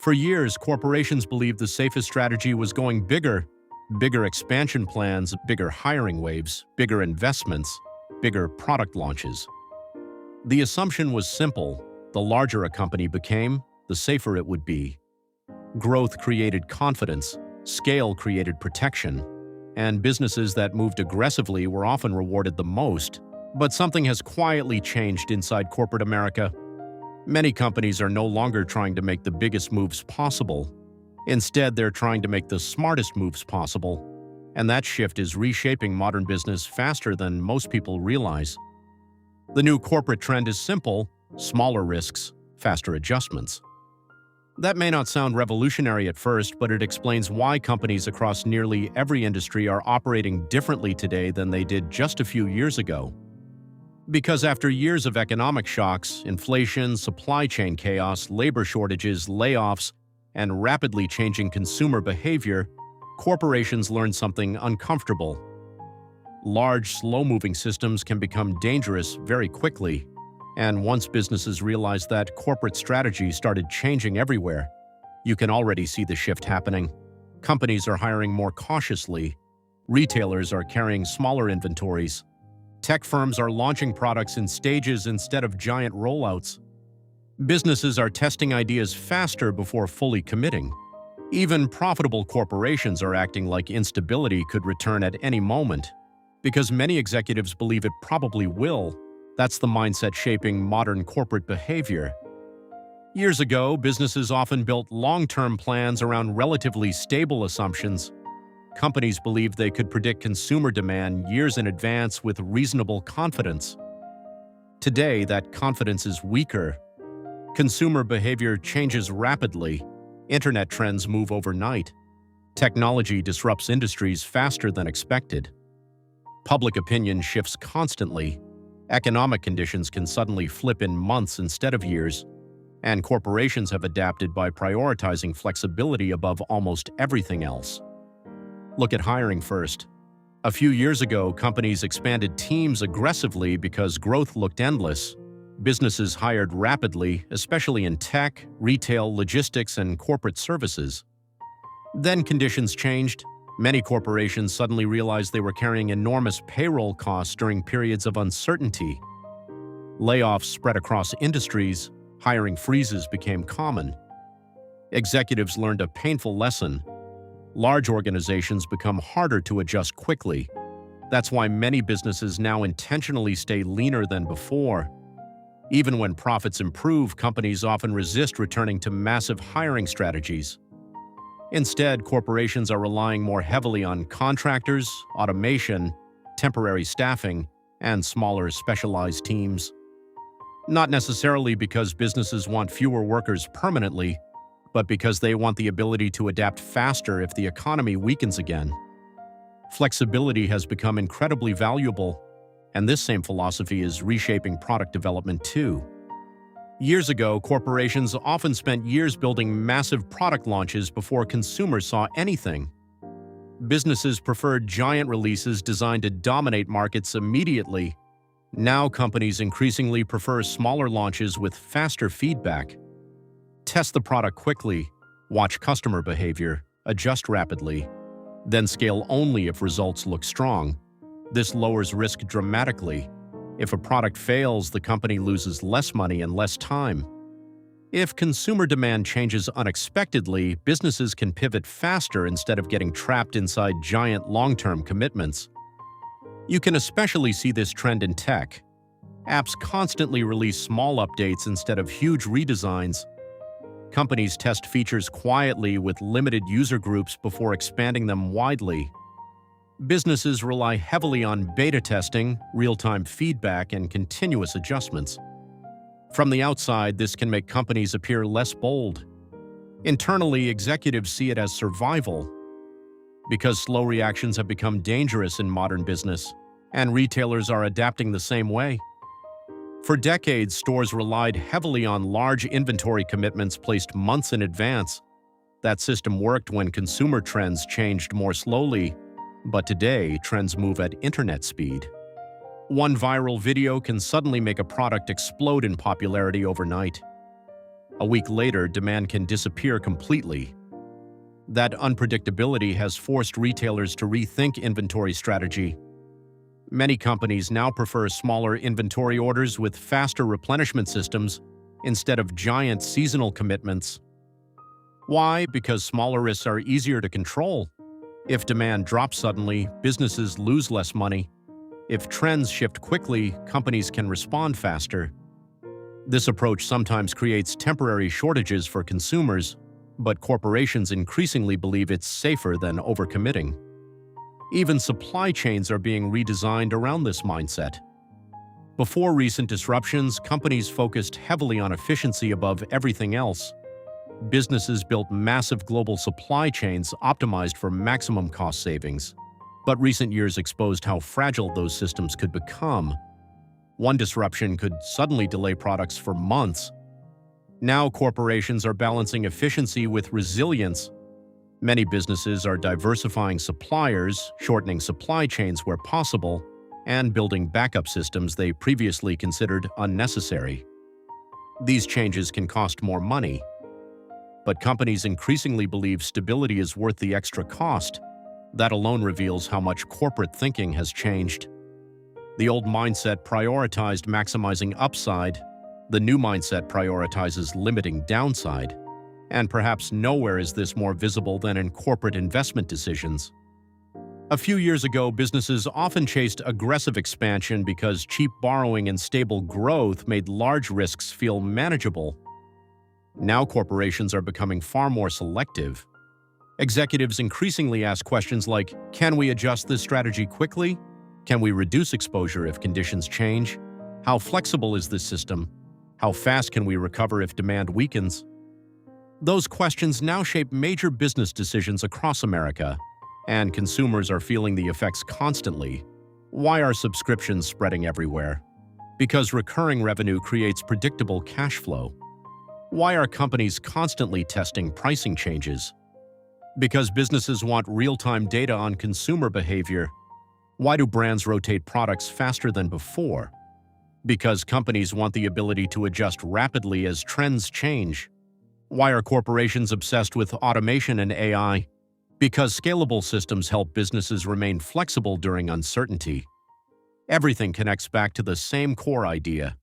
For years, corporations believed the safest strategy was going bigger, bigger expansion plans, bigger hiring waves, bigger investments, bigger product launches. The assumption was simple: the larger a company became, the safer it would be. Growth created confidence, scale created protection, and businesses that moved aggressively were often rewarded the most. But something has quietly changed inside corporate America. Many companies are no longer trying to make the biggest moves possible. Instead, they're trying to make the smartest moves possible. And that shift is reshaping modern business faster than most people realize. The new corporate trend is simple: smaller risks, faster adjustments. That may not sound revolutionary at first, but it explains why companies across nearly every industry are operating differently today than they did just a few years ago. Because after years of economic shocks, inflation, supply chain chaos, labor shortages, layoffs, and rapidly changing consumer behavior, corporations learned something uncomfortable. Large, slow-moving systems can become dangerous very quickly, and once businesses realized that, corporate strategy started changing everywhere. You can already see the shift happening. Companies are hiring more cautiously. Retailers are carrying smaller inventories. Tech firms are launching products in stages instead of giant rollouts. Businesses are testing ideas faster before fully committing. Even profitable corporations are acting like instability could return at any moment. Because many executives believe it probably will, that's the mindset shaping modern corporate behavior. Years ago, businesses often built long-term plans around relatively stable assumptions. Companies believed they could predict consumer demand years in advance with reasonable confidence. Today, that confidence is weaker. Consumer behavior changes rapidly. Internet trends move overnight. Technology disrupts industries faster than expected. Public opinion shifts constantly. Economic conditions can suddenly flip in months instead of years. And corporations have adapted by prioritizing flexibility above almost everything else. Look at hiring first. A few years ago, companies expanded teams aggressively because growth looked endless. Businesses hired rapidly, especially in tech, retail, logistics, and corporate services. Then conditions changed. Many corporations suddenly realized they were carrying enormous payroll costs during periods of uncertainty. Layoffs spread across industries. Hiring freezes became common. Executives learned a painful lesson. Large organizations become harder to adjust quickly. That's why many businesses now intentionally stay leaner than before. Even when profits improve, companies often resist returning to massive hiring strategies. Instead, corporations are relying more heavily on contractors, automation, temporary staffing, and smaller specialized teams. Not necessarily because businesses want fewer workers permanently, but because they want the ability to adapt faster if the economy weakens again. Flexibility has become incredibly valuable, and this same philosophy is reshaping product development too. Years ago, corporations often spent years building massive product launches before consumers saw anything. Businesses preferred giant releases designed to dominate markets immediately. Now companies increasingly prefer smaller launches with faster feedback. Test the product quickly, watch customer behavior, adjust rapidly, then scale only if results look strong. This lowers risk dramatically. If a product fails, the company loses less money and less time. If consumer demand changes unexpectedly, businesses can pivot faster instead of getting trapped inside giant long-term commitments. You can especially see this trend in tech. Apps constantly release small updates instead of huge redesigns. Companies test features quietly with limited user groups before expanding them widely. Businesses rely heavily on beta testing, real-time feedback, and continuous adjustments. From the outside, this can make companies appear less bold. Internally, executives see it as survival. Because slow reactions have become dangerous in modern business, and retailers are adapting the same way. For decades, stores relied heavily on large inventory commitments placed months in advance. That system worked when consumer trends changed more slowly, but today, trends move at internet speed. One viral video can suddenly make a product explode in popularity overnight. A week later, demand can disappear completely. That unpredictability has forced retailers to rethink inventory strategy. Many companies now prefer smaller inventory orders with faster replenishment systems instead of giant seasonal commitments. Why? Because smaller risks are easier to control. If demand drops suddenly, businesses lose less money. If trends shift quickly, companies can respond faster. This approach sometimes creates temporary shortages for consumers, but corporations increasingly believe it's safer than overcommitting. Even supply chains are being redesigned around this mindset. Before recent disruptions, companies focused heavily on efficiency above everything else. Businesses built massive global supply chains optimized for maximum cost savings. But recent years exposed how fragile those systems could become. One disruption could suddenly delay products for months. Now corporations are balancing efficiency with resilience. Many businesses are diversifying suppliers, shortening supply chains where possible, and building backup systems they previously considered unnecessary. These changes can cost more money, but companies increasingly believe stability is worth the extra cost. That alone reveals how much corporate thinking has changed. The old mindset prioritized maximizing upside. The new mindset prioritizes limiting downside. And perhaps nowhere is this more visible than in corporate investment decisions. A few years ago, businesses often chased aggressive expansion because cheap borrowing and stable growth made large risks feel manageable. Now corporations are becoming far more selective. Executives increasingly ask questions like, can we adjust this strategy quickly? Can we reduce exposure if conditions change? How flexible is this system? How fast can we recover if demand weakens? Those questions now shape major business decisions across America, and consumers are feeling the effects constantly. Why are subscriptions spreading everywhere? Because recurring revenue creates predictable cash flow. Why are companies constantly testing pricing changes? Because businesses want real-time data on consumer behavior. Why do brands rotate products faster than before? Because companies want the ability to adjust rapidly as trends change. Why are corporations obsessed with automation and AI? Because scalable systems help businesses remain flexible during uncertainty. Everything connects back to the same core idea.